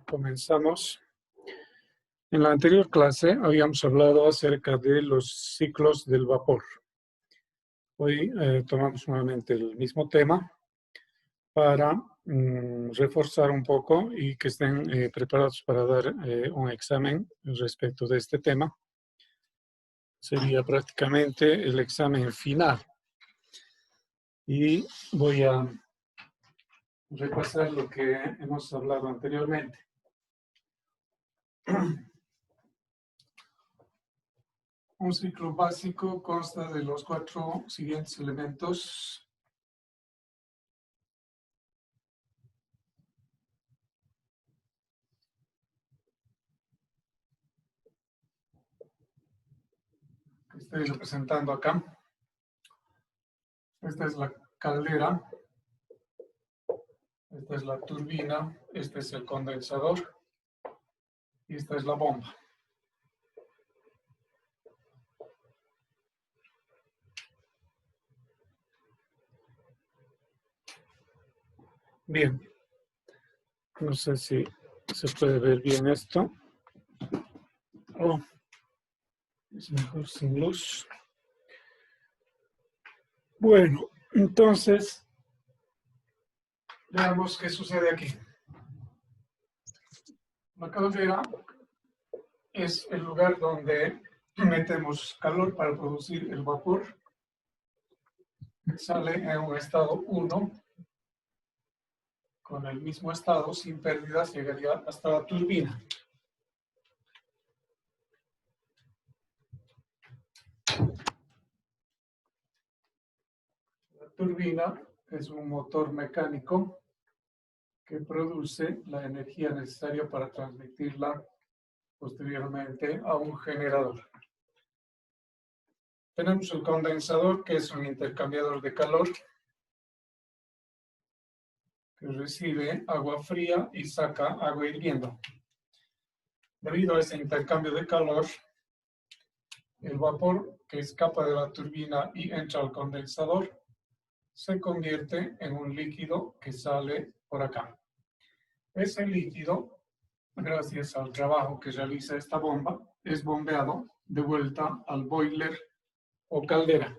comenzamos. En la anterior clase habíamos hablado acerca de los ciclos del vapor. Hoy tomamos nuevamente el mismo tema para reforzar un poco y que estén preparados para dar un examen respecto de este tema. Sería prácticamente el examen final. Y voy a repasar lo que hemos hablado anteriormente. Un ciclo básico consta de los 4 siguientes elementos. Que estoy representando acá. Esta es la caldera. Esta es la turbina. Este es el condensador. Y esta es la bomba. Bien. No sé si se puede ver bien esto. Oh, es mejor sin luz. Bueno, entonces, veamos qué sucede aquí. La caldera es el lugar donde metemos calor para producir el vapor. Sale en un estado 1. Con el mismo estado, sin pérdidas, llegaría hasta la turbina. La turbina es un motor mecánico que produce la energía necesaria para transmitirla posteriormente a un generador. Tenemos el condensador, que es un intercambiador de calor, que recibe agua fría y saca agua hirviendo. Debido a ese intercambio de calor, el vapor que escapa de la turbina y entra al condensador se convierte en un líquido que sale por acá. Ese líquido, gracias al trabajo que realiza esta bomba, es bombeado de vuelta al boiler o caldera.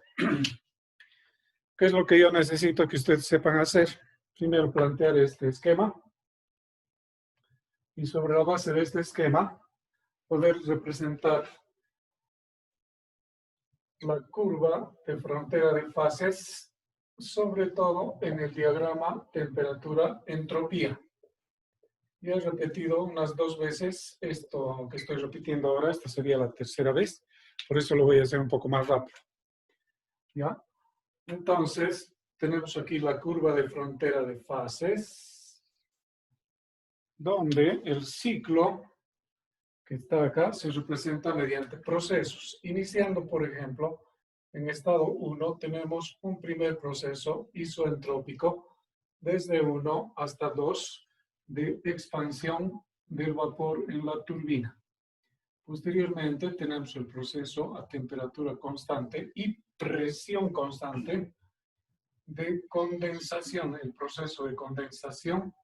¿Qué es lo que yo necesito que ustedes sepan hacer? Primero plantear este esquema y sobre la base de este esquema poder representar la curva de frontera de fases, sobre todo en el diagrama temperatura-entropía. Ya he repetido unas 2 veces esto que estoy repitiendo ahora, esta sería la tercera vez, por eso lo voy a hacer un poco más rápido. ¿Ya? Entonces, tenemos aquí la curva de frontera de fases, donde el ciclo que está acá se representa mediante procesos. Iniciando, por ejemplo, en estado 1 tenemos un primer proceso isoentrópico desde 1 hasta 2 de expansión del vapor en la turbina. Posteriormente tenemos el proceso a temperatura constante y presión constante de condensación, el proceso de condensación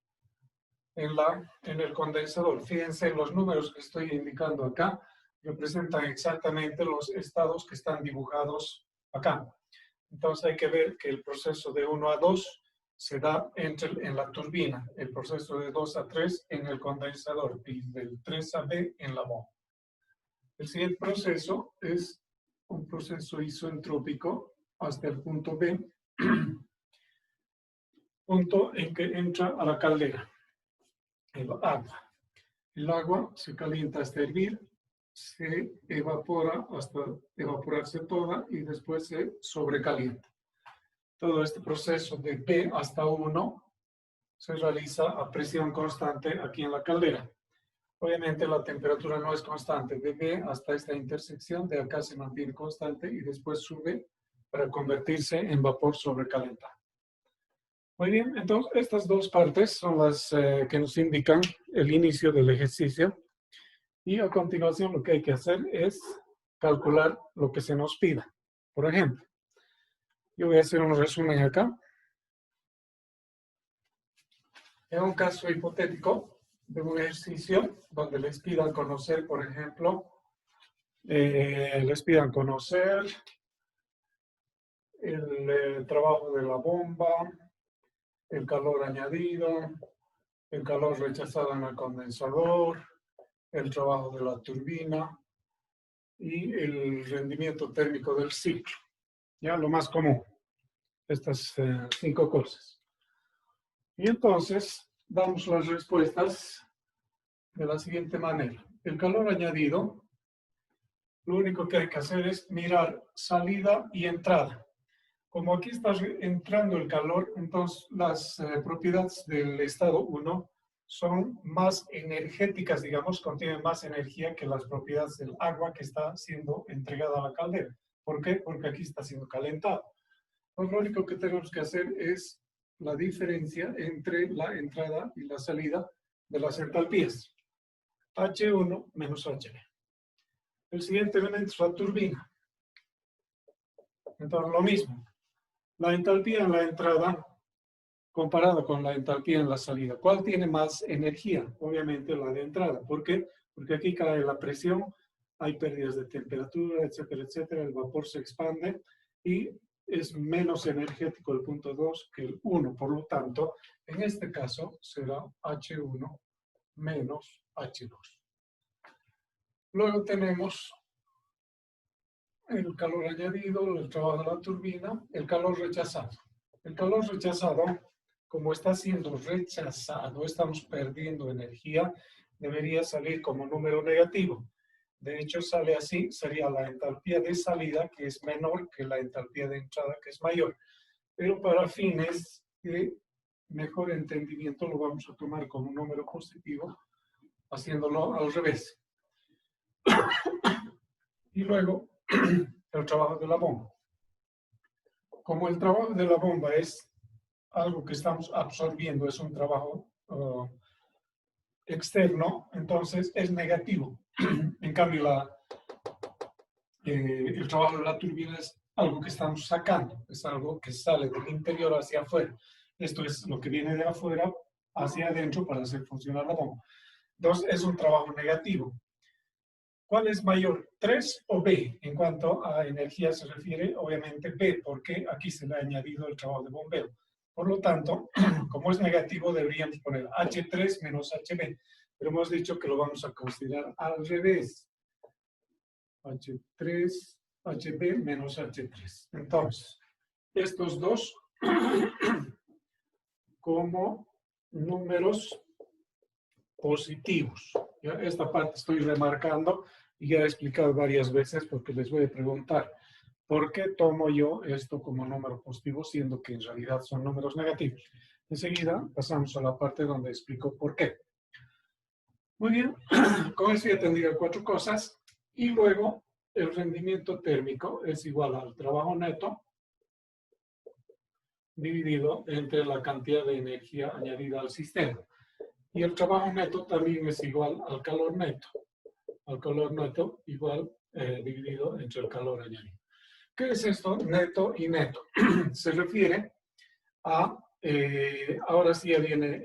en el condensador. Fíjense, los números que estoy indicando acá representan exactamente los estados que están dibujados acá. Entonces hay que ver que el proceso de 1 a 2 se da en la turbina, el proceso de 2 a 3 en el condensador y del 3 a B en la bomba. El siguiente proceso es un proceso isoentrópico hasta el punto B, punto en que entra a la caldera el agua. El agua se calienta hasta hervir, se evapora hasta evaporarse toda y después se sobrecalienta. Todo este proceso de B hasta 1 se realiza a presión constante aquí en la caldera. Obviamente la temperatura no es constante. De B hasta esta intersección, de acá se mantiene constante y después sube para convertirse en vapor sobrecalentado. Muy bien, entonces estas dos partes son las que nos indican el inicio del ejercicio. Y a continuación lo que hay que hacer es calcular lo que se nos pida. Por ejemplo, yo voy a hacer un resumen acá. En un caso hipotético, de un ejercicio donde les pidan conocer, por ejemplo, les pidan conocer el trabajo de la bomba, el calor añadido, el calor rechazado en el condensador, el trabajo de la turbina y el rendimiento térmico del ciclo. Ya lo más común, estas 5 cosas. Y entonces damos las respuestas de la siguiente manera. El calor añadido, lo único que hay que hacer es mirar salida y entrada. Como aquí está entrando el calor, entonces las propiedades del estado 1 son más energéticas, digamos, contienen más energía que las propiedades del agua que está siendo entregada a la caldera. ¿Por qué? Porque aquí está siendo calentado. Entonces lo único que tenemos que hacer es la diferencia entre la entrada y la salida de las entalpías. H1 menos HB. El siguiente elemento es la turbina. Entonces lo mismo. La entalpía en la entrada comparado con la entalpía en la salida. ¿Cuál tiene más energía? Obviamente la de entrada. ¿Por qué? Porque aquí cae la presión, hay pérdidas de temperatura, etcétera, etcétera. El vapor se expande y es menos energético el punto 2 que el 1. Por lo tanto, en este caso será H1 menos H2. Luego tenemos el calor añadido, el trabajo de la turbina, el calor rechazado. El calor rechazado, como está siendo rechazado, estamos perdiendo energía, debería salir como número negativo. De hecho, sale así, sería la entalpía de salida, que es menor que la entalpía de entrada, que es mayor. Pero para fines de mejor entendimiento, lo vamos a tomar como un número positivo, haciéndolo al revés. Y luego, el trabajo de la bomba. Como el trabajo de la bomba es algo que estamos absorbiendo, es un trabajo externo, entonces es negativo. En cambio, el trabajo de la turbina es algo que estamos sacando, es algo que sale del interior hacia afuera. Esto es lo que viene de afuera hacia adentro para hacer funcionar la bomba. Entonces, es un trabajo negativo. ¿Cuál es mayor, 3 o B? En cuanto a energía se refiere, obviamente B, porque aquí se le ha añadido el trabajo de bombeo. Por lo tanto, como es negativo, deberíamos poner H3 menos HB. Pero hemos dicho que lo vamos a considerar al revés. H3, HB menos H3. Entonces, estos dos como números positivos. ¿Ya? Esta parte estoy remarcando y ya he explicado varias veces porque les voy a preguntar ¿por qué tomo yo esto como número positivo siendo que en realidad son números negativos? Enseguida pasamos a la parte donde explico por qué. Muy bien, con eso ya tendría 4 cosas y luego el rendimiento térmico es igual al trabajo neto dividido entre la cantidad de energía añadida al sistema. Y el trabajo neto también es igual al calor neto. Al calor neto igual dividido entre el calor añadido. ¿Qué es esto? Neto y neto. Se refiere a, ahora sí ya viene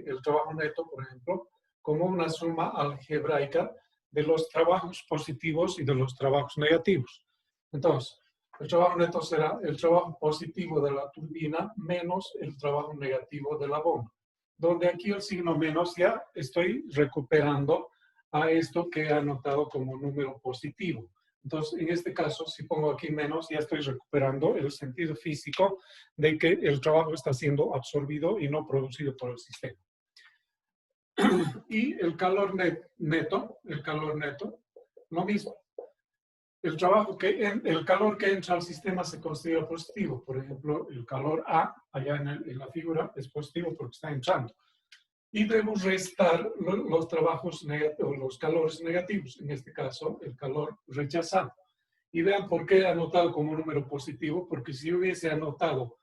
el trabajo neto, por ejemplo, como una suma algebraica de los trabajos positivos y de los trabajos negativos. Entonces, el trabajo neto será el trabajo positivo de la turbina menos el trabajo negativo de la bomba. Donde aquí el signo menos ya estoy recuperando a esto que he anotado como número positivo. Entonces, en este caso, si pongo aquí menos, ya estoy recuperando el sentido físico de que el trabajo está siendo absorbido y no producido por el sistema. Y el calor neto, lo mismo. El calor que entra al sistema se considera positivo. Por ejemplo, el calor A, allá en la figura, es positivo porque está entrando. Y debemos restar los trabajos negativos, los calores negativos, en este caso, el calor rechazado. Y vean por qué he anotado como número positivo, porque si hubiese anotado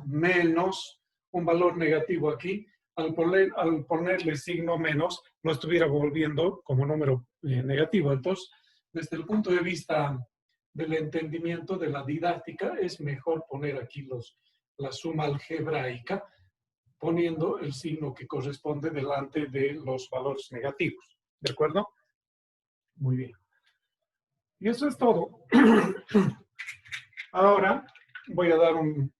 menos un valor negativo aquí, al ponerle signo menos, lo estuviera volviendo como número negativo. Entonces, desde el punto de vista del entendimiento de la didáctica, es mejor poner aquí la suma algebraica poniendo el signo que corresponde delante de los valores negativos. ¿De acuerdo? Muy bien. Y eso es todo. Ahora me voy a dar un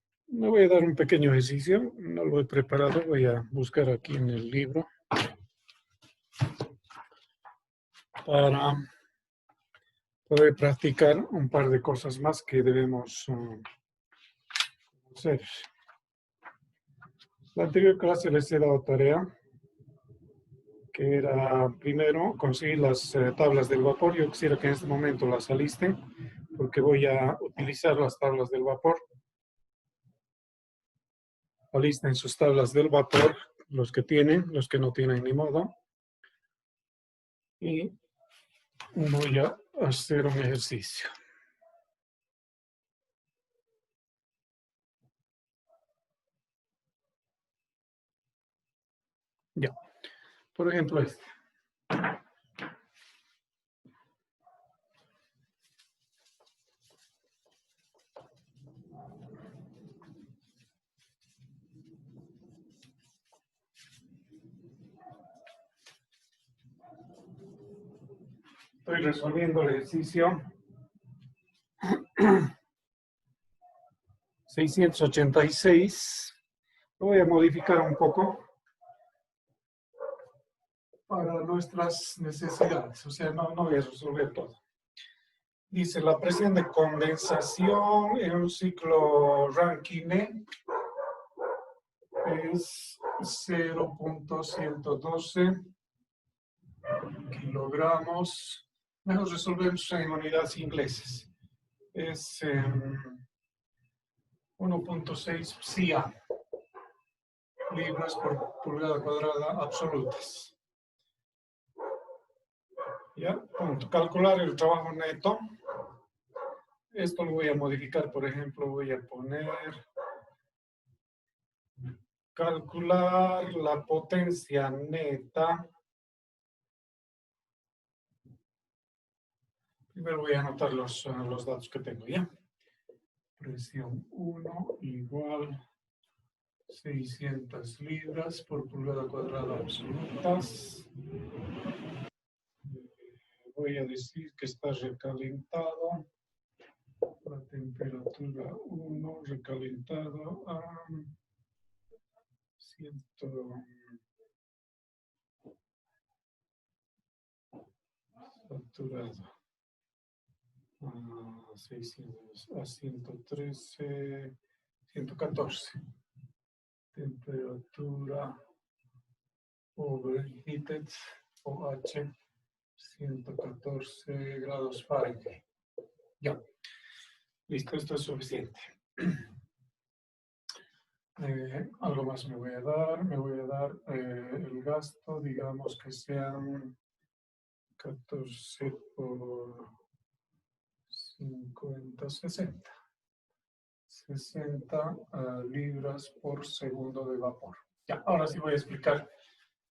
pequeño ejercicio. No lo he preparado, voy a buscar aquí en el libro para poder practicar un par de cosas más que debemos hacer. La anterior clase les he dado tarea, que era primero conseguir las tablas del vapor. Yo quisiera que en este momento las alisten, porque voy a utilizar las tablas del vapor. Alisten sus tablas del vapor, los que tienen, los que no tienen ni modo. Y voy a hacer un ejercicio. Ya. Por ejemplo, este. Estoy resolviendo el ejercicio 686. Lo voy a modificar un poco para nuestras necesidades. O sea, no voy a resolver todo. Dice, la presión de condensación en un ciclo Rankine es 0.112 kilogramos. Mejor resolvemos en unidades inglesas. Es 1.6 psia, libras por pulgada cuadrada absolutas. ¿Ya? Punto. Calcular el trabajo neto. Esto lo voy a modificar, por ejemplo, voy a poner calcular la potencia neta. Primero voy a anotar los datos que tengo, ¿ya? Presión 1 igual 600 libras por pulgada cuadrada absolutas. Voy a decir que está recalentado. La temperatura 1 recalentado a 100. Saturado a 600, a 113, 114. Temperatura overheated, OH, 114 grados Fahrenheit. Ya. Listo, esto es suficiente. Algo más me voy a dar. Me voy a dar el gasto, digamos que sean 14 por 50, 60. 60 libras por segundo de vapor. Ya, ahora sí voy a explicar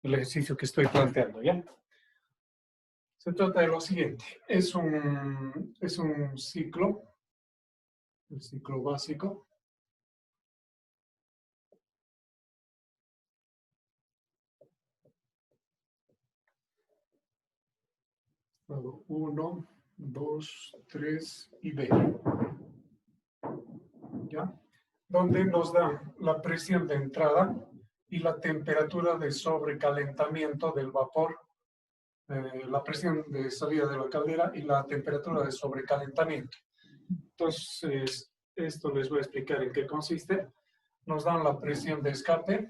el ejercicio que estoy planteando, ¿ya? Se trata de lo siguiente. Es un ciclo, el ciclo básico. Estado 1, 2, 3 y B. ¿Ya? Donde nos dan la presión de entrada y la temperatura de sobrecalentamiento del vapor, la presión de salida de la caldera y la temperatura de sobrecalentamiento. Entonces, esto les voy a explicar en qué consiste. Nos dan la presión de escape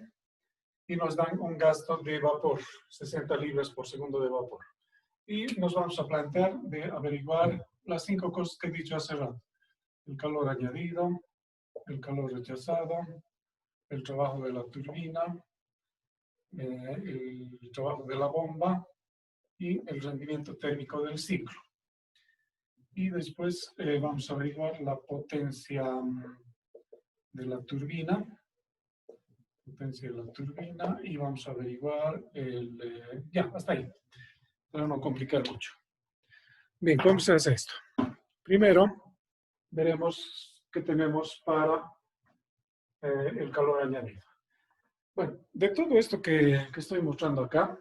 y nos dan un gasto de vapor, 60 libras por segundo de vapor. Y nos vamos a plantear de averiguar las 5 cosas que he dicho hace rato. El calor añadido, el calor rechazado, el trabajo de la turbina, el trabajo de la bomba y el rendimiento térmico del ciclo. Y después vamos a averiguar la potencia de la turbina, y vamos a averiguar ya, hasta ahí, para no complicar mucho. Bien, ¿cómo se hace esto? Primero, veremos qué tenemos para el calor añadido. Bueno, de todo esto que estoy mostrando acá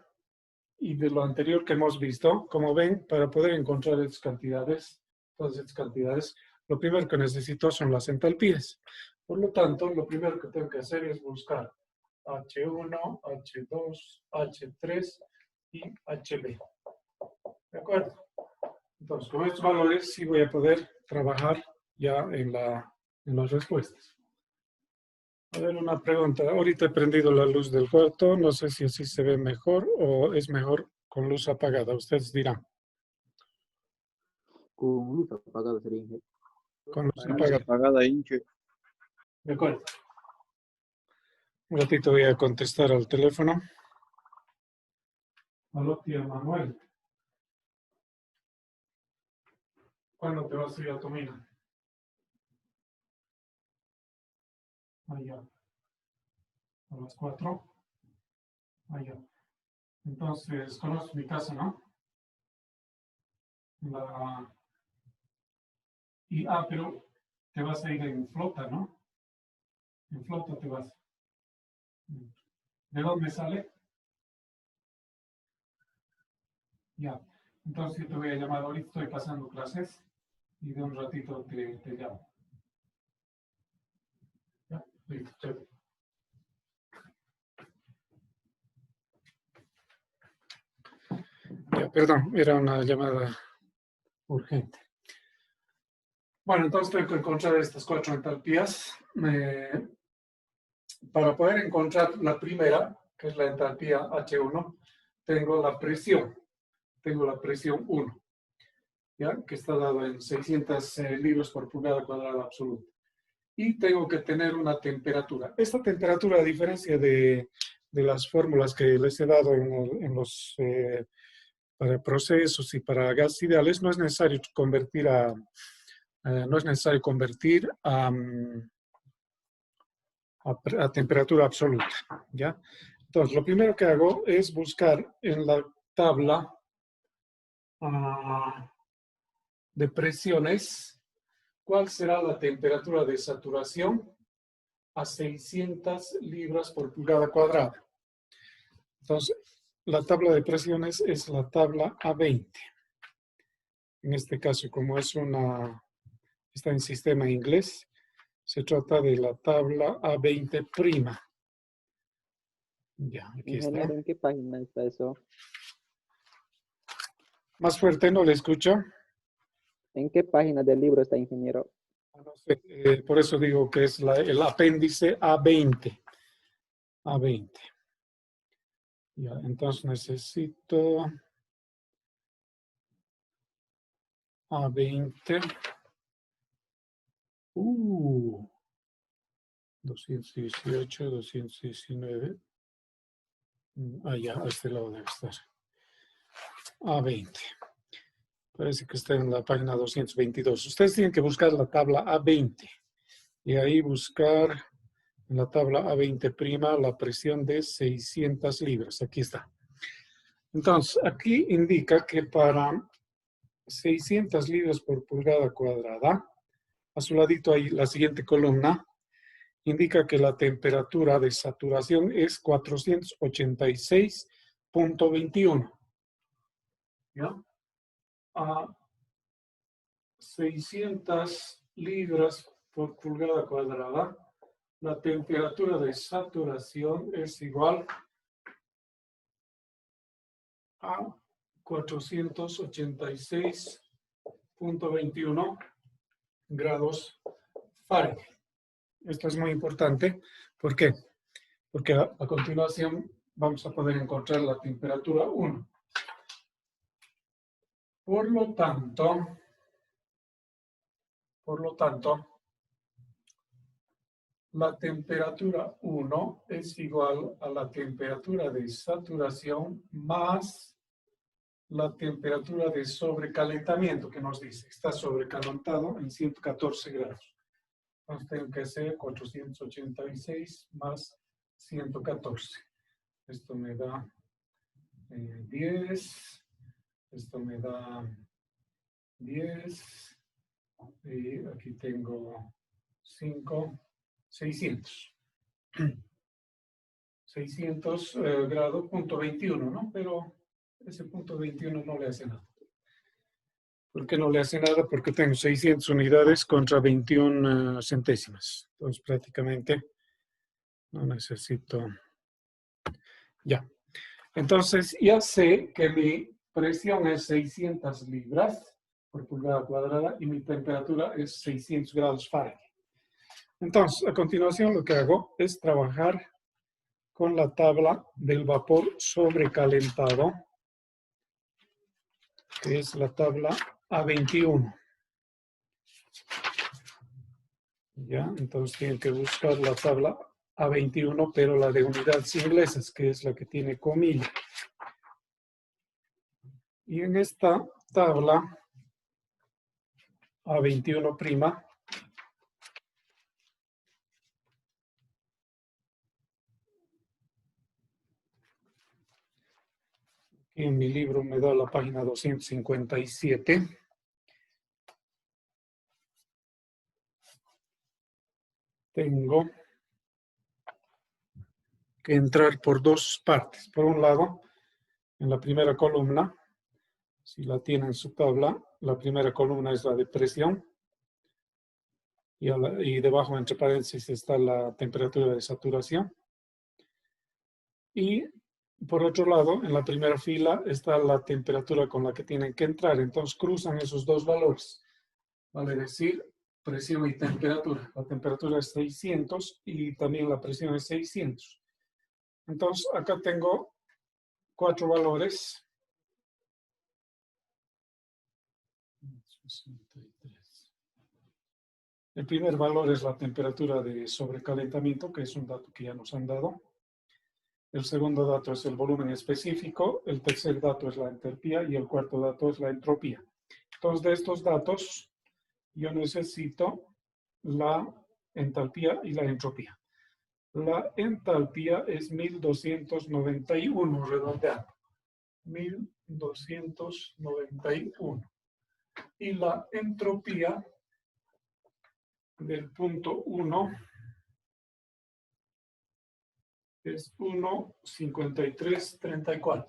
y de lo anterior que hemos visto, como ven, para poder encontrar estas cantidades, todas estas cantidades, lo primero que necesito son las entalpías. Por lo tanto, lo primero que tengo que hacer es buscar H1, H2, H3 y HB. ¿De acuerdo? Entonces, con estos valores sí voy a poder trabajar ya en las respuestas. A ver, una pregunta. Ahorita he prendido la luz del cuarto. No sé si así se ve mejor o es mejor con luz apagada. Ustedes dirán. Con luz apagada sería Con luz Luz apagada. apagada, hinche. De acuerdo. Un ratito voy a contestar al teléfono. Aló, tía Manuel. ¿Cuándo te vas a ir a tu mina? Allá. A las 4. Allá. Entonces, conoces mi casa, ¿no? Pero te vas a ir en flota, ¿no? En flota te vas. ¿De dónde sale? Ya. Entonces yo te voy a llamar ahorita, estoy pasando clases y de un ratito te llamo. Ya, listo, chévere. Ya, perdón, era una llamada urgente. Bueno, entonces tengo que encontrar estas 4 entalpías. Para poder encontrar la primera, que es la entalpía H1, tengo la presión. Tengo la presión 1, ¿ya? Que está dado en 600 libras por pulgada cuadrada absoluta. Y tengo que tener una temperatura. Esta temperatura, a diferencia de las fórmulas que les he dado en los para procesos y para gases ideales, no es necesario convertir a temperatura absoluta, ¿ya? Entonces, lo primero que hago es buscar en la tabla de presiones cuál será la temperatura de saturación a 600 libras por pulgada cuadrada. Entonces, la tabla de presiones es la tabla A20. En este caso, como está en sistema inglés, se trata de la tabla A20 prima. Ya, aquí está. Ingeniero, ¿en qué página está eso? Más fuerte, no le escucho. ¿En qué página del libro está, ingeniero? No sé, por eso digo que es el apéndice A20. A20. Ya, entonces necesito A20. 218, 219. Ya, a este lado debe estar. A20. Parece que está en la página 222. Ustedes tienen que buscar la tabla A20. Y ahí buscar en la tabla A20' la presión de 600 libras. Aquí está. Entonces, aquí indica que para 600 libras por pulgada cuadrada, a su ladito hay la siguiente columna, indica que la temperatura de saturación es 486.21. ¿Ya? A 600 libras por pulgada cuadrada, la temperatura de saturación es igual a 486.21 grados Fahrenheit. Esto es muy importante. ¿Por qué? Porque a continuación vamos a poder encontrar la temperatura 1. Por lo tanto, la temperatura 1 es igual a la temperatura de saturación más la temperatura de sobrecalentamiento que nos dice. Está sobrecalentado en 114 grados. Entonces tengo que hacer 486 más 114. Esto me da 10. Esto me da 10. Y aquí tengo 5. 600. 600 grados, punto 21, ¿no? Pero ese punto 21 no le hace nada. ¿Por qué no le hace nada? Porque tengo 600 unidades contra 21 centésimas. Entonces prácticamente no necesito. Ya. Entonces ya sé que mi presión es 600 libras por pulgada cuadrada y mi temperatura es 600 grados Fahrenheit. Entonces, a continuación lo que hago es trabajar con la tabla del vapor sobrecalentado, que es la tabla A21. ¿Ya? Entonces tienen que buscar la tabla A21, pero la de unidades inglesas, que es la que tiene comilla. Y en esta tabla A21', en mi libro me da la página 257. Tengo que entrar por dos partes. Por un lado, en la primera columna, si la tiene en su tabla, la primera columna es la de presión y debajo, entre paréntesis, está la temperatura de saturación. Y por otro lado, en la primera fila está la temperatura con la que tienen que entrar. Entonces cruzan esos dos valores. Vale decir, presión y temperatura. La temperatura es 600 y también la presión es 600. Entonces acá tengo 4 valores. 63. El primer valor es la temperatura de sobrecalentamiento, que es un dato que ya nos han dado. El segundo dato es el volumen específico, el tercer dato es la entalpía y el cuarto dato es la entropía. Entonces, de estos datos, yo necesito la entalpía y la entropía. La entalpía es 1291, redondeando. 1291. Y la entropía del punto 1 es 1,5334.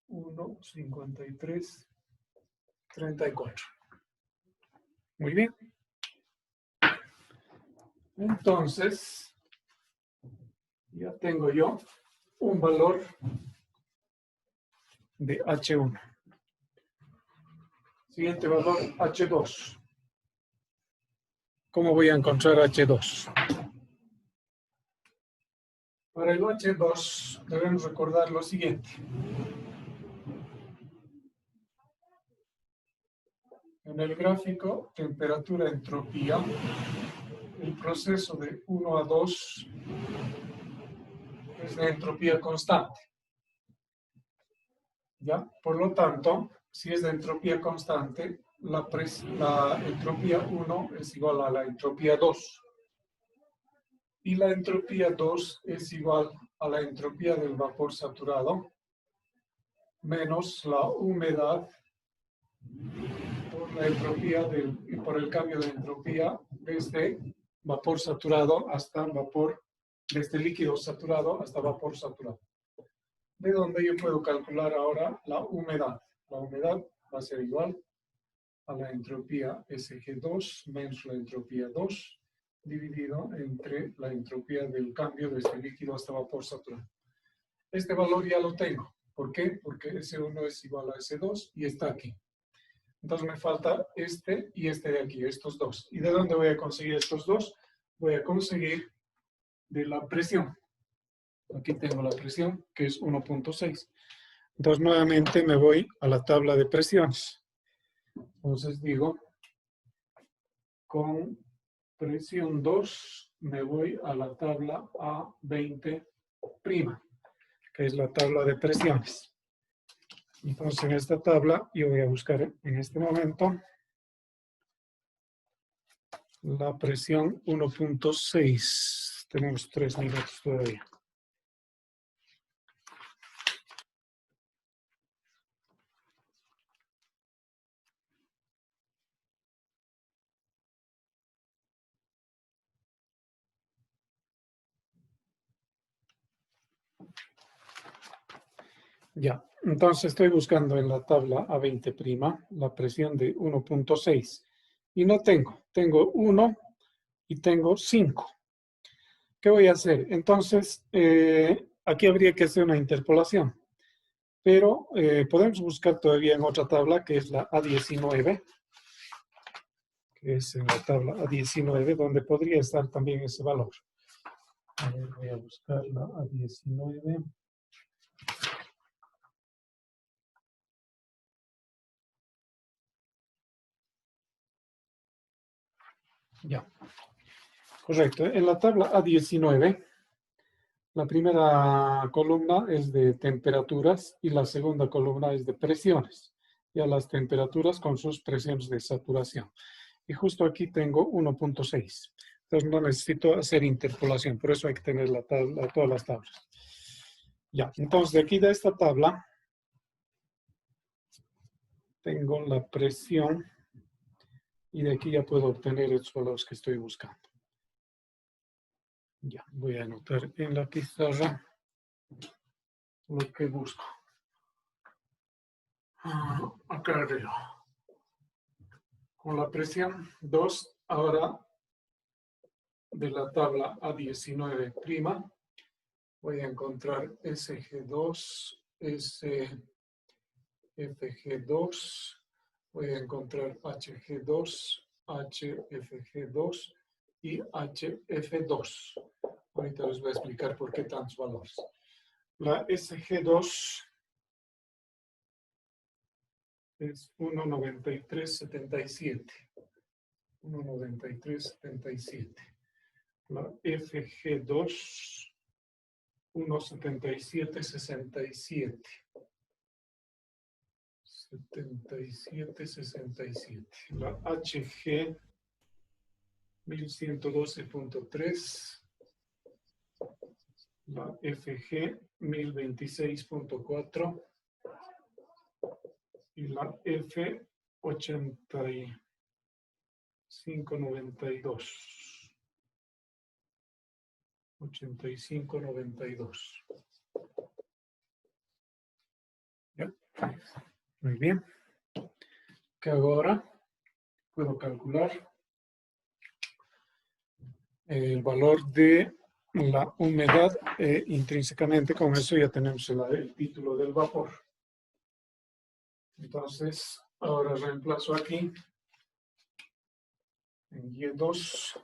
1,5334. Muy bien. Entonces, ya tengo yo un valor de H1. Siguiente valor, H2. ¿Cómo voy a encontrar H2? Para el H2 debemos recordar lo siguiente. En el gráfico temperatura-entropía, el proceso de 1 a 2 es de entropía constante. ¿Ya? Por lo tanto, si es de entropía constante, la entropía 1 es igual a la entropía 2. Y la entropía 2 es igual a la entropía del vapor saturado menos la humedad por la entropía por el cambio de entropía desde vapor saturado hasta vapor, desde líquido saturado hasta vapor saturado. De donde yo puedo calcular ahora la humedad. La humedad va a ser igual a la entropía SG2 menos la entropía 2 dividido entre la entropía del cambio desde líquido hasta vapor saturado. Este valor ya lo tengo. ¿Por qué? Porque S1 es igual a S2 y está aquí. Entonces me falta este y este de aquí, estos dos. ¿Y de dónde voy a conseguir estos dos? Voy a conseguir de la presión. Aquí tengo la presión, que es 1.6. Entonces nuevamente me voy a la tabla de presiones. Entonces digo, con presión 2 me voy a la tabla A20', que es la tabla de presiones. Entonces en esta tabla yo voy a buscar en este momento la presión 1.6. Tenemos 3 minutos todavía. Ya, entonces estoy buscando en la tabla A20' la presión de 1.6 y no tengo 1 y tengo 5. ¿Qué voy a hacer? Entonces, aquí habría que hacer una interpolación, pero podemos buscar todavía en otra tabla que es la A19, que es en la tabla A19, donde podría estar también ese valor. A ver, voy a buscar la A19. Ya, correcto. En la tabla A19, la primera columna es de temperaturas y la segunda columna es de presiones. Ya las temperaturas con sus presiones de saturación. Y justo aquí tengo 1.6. Entonces no necesito hacer interpolación, por eso hay que tener todas las tablas. Ya, entonces de aquí de esta tabla tengo la presión y de aquí ya puedo obtener los valores que estoy buscando. Ya, voy a anotar en la pizarra lo que busco. Acá arriba. Con la presión 2, ahora de la tabla A19', voy a encontrar SG2, SFG2, voy a encontrar HG2, HFG2 y HF2. Ahorita les voy a explicar por qué tantos valores. La SG2 es 1.9377. 1.9377. La FG2, 1.7767. 7767. La HG, 1112.3. La FG, 1026.4. Y la F, 8592. 8592. ¿Ya? Muy bien. ¿Qué hago ahora? Puedo calcular el valor de la humedad intrínsecamente. Con eso ya tenemos el título del vapor. Entonces, ahora reemplazo aquí en Y2,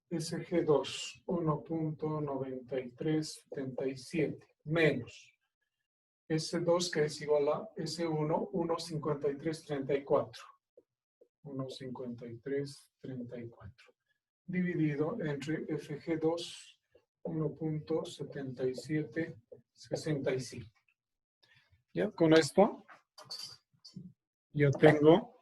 SG2, 1.9377 menos S2, que es igual a S1, 1.5334. 1.5334. Dividido entre FG2, 1.7765. Ya, con esto yo tengo